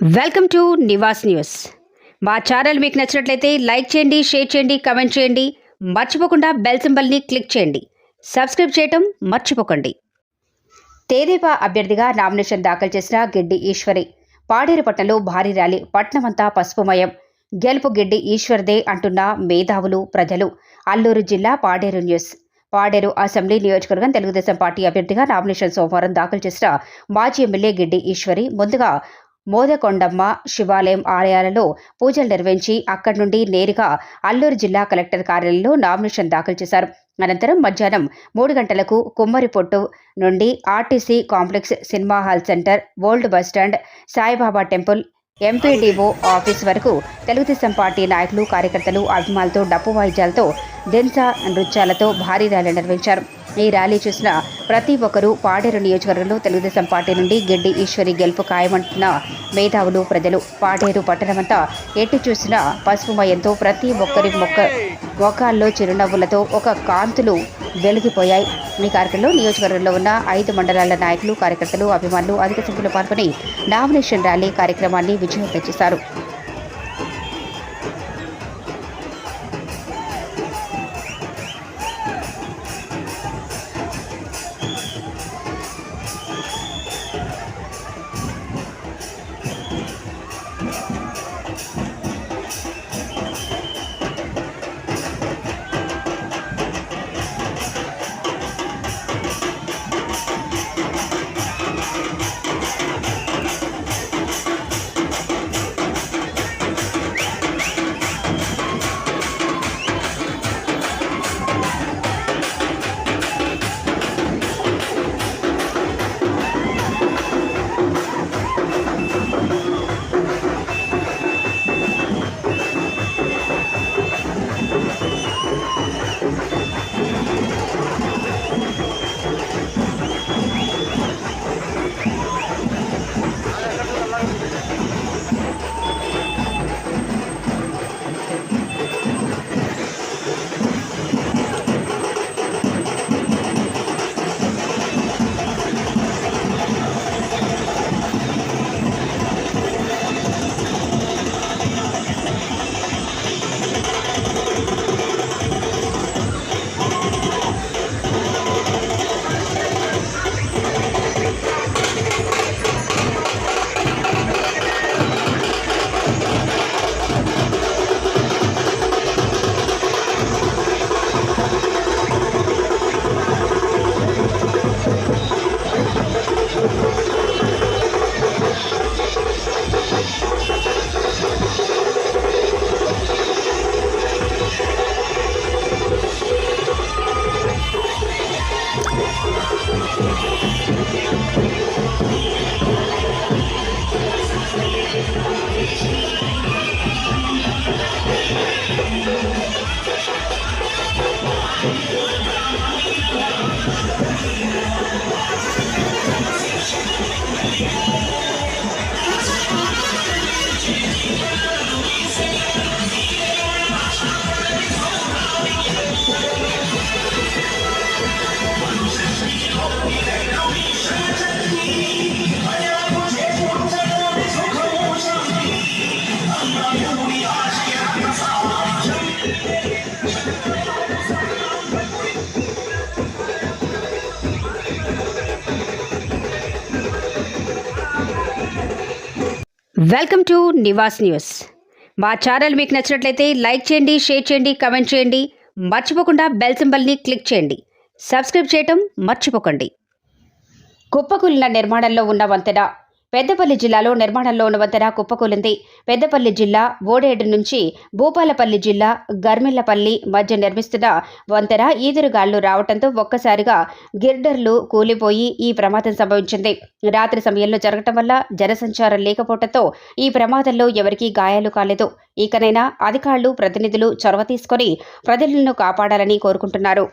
Welcome to Nivas news. మా channel మీకు నచ్చినట్లయితే లైక్ చేయండి, షేర్ చేయండి, కామెంట్ చేయండి. మర్చిపోకుండా బెల్ సింబల్ని క్లిక్ చేయండి. సబ్స్క్రైబ్ చేయటం మర్చిపోకండి. తెదేపా అభ్యర్థిగా నామినేషన్ దాఖలు చేసిన గిడ్డి ఈశ్వరి. పాడేరు పట్టణంలో భారీ ర్యాలీ, పట్టణమంతా పసుపుమయం. గెలుపు గిడ్డి ఈశ్వర్దే అంటున్న మేధావులు, ప్రజలు. అల్లూరు జిల్లా పాడేరు న్యూస్. పాడేరు అసెంబ్లీ నియోజకవర్గం తెలుగుదేశం పార్టీ అభ్యర్థిగా నామినేషన్ సోమవారం దాఖలు చేసిన మాజీ ఎమ్మెల్యే గిడ్డి ఈశ్వరి ముందుగా మోదకొండమ్మ శివాలయం ఆలయాలలో పూజలు నిర్వహించి అక్కడి నుండి నేరుగా అల్లూరు జిల్లా కలెక్టర్ కార్యాలయంలో నామినేషన్ దాఖలు చేశారు. అనంతరం మధ్యాహ్నం 3 గంటలకు కుమ్మరిపొట్టు నుండి RTC complex, cinema hall centre, old bus stand, Saibaba temple, MPDO office వరకు తెలుగుదేశం పార్టీ నాయకులు, కార్యకర్తలు, అభిమానులతో డప్పు వాయిద్యాలతో, దెన్సా నృత్యాలతో భారీ ర్యాలీ నిర్వహించారు. ఈ ర్యాలీ చూసిన ప్రతి ఒక్కరూ పాడేరు నియోజకవర్గంలో తెలుగుదేశం పార్టీ నుండి గిడ్డి ఈశ్వరి గెలుపు ఖాయమంటున్న మేధావులు, ప్రజలు. పాడేరు పట్టణమంతా ఎటు చూసినా పసుపుమయంతో ప్రతి ఒక్కరి మొఖాల్లో చిరునవ్వులతో ఒక కాంతులు వెలిగిపోయాయి. ఈ కార్యక్రమంలో నియోజకవర్గంలో ఉన్న 5 మండలాల నాయకులు, కార్యకర్తలు, అభిమానులు అధిక సంఖ్యలో పాల్గొని నామినేషన్ ర్యాలీ కార్యక్రమాన్ని విజయవంతం చేశారు. Welcome to Nivas news. మా ఛానల్ మీకు నచ్చినట్లయితే లైక్ చేయండి, షేర్ చేయండి, కామెంట్ చేయండి. మర్చిపోకుండా బెల్ సింబల్ని క్లిక్ చేయండి. సబ్స్క్రైబ్ చేయటం మర్చిపోకండి. కుప్పకూలిన నిర్మాణంలో ఉన్న వంతెన. పెద్దపల్లి జిల్లాలో నిర్మాణంలో ఉన్న వంతెన కుప్పకూలింది. పెద్దపల్లి జిల్లా ఓడేడు నుంచి భూపాలపల్లి జిల్లా గర్మిళ్లపల్లి మధ్య నిర్మిస్తున్న వంతెన ఈదురుగాళ్లు రావడంతో ఒక్కసారిగా గిర్డర్లు కూలిపోయి ఈ ప్రమాదం సంభవించింది. రాత్రి సమయంలో జరగటం వల్ల జనసంచారం లేకపోవడంతో ఈ ప్రమాదంలో ఎవరికీ గాయాలు కాలేదు. ఇకనైనా అధికారులు, ప్రతినిధులు చొరవ తీసుకొని ప్రజలను కాపాడాలని కోరుకుంటున్నారు.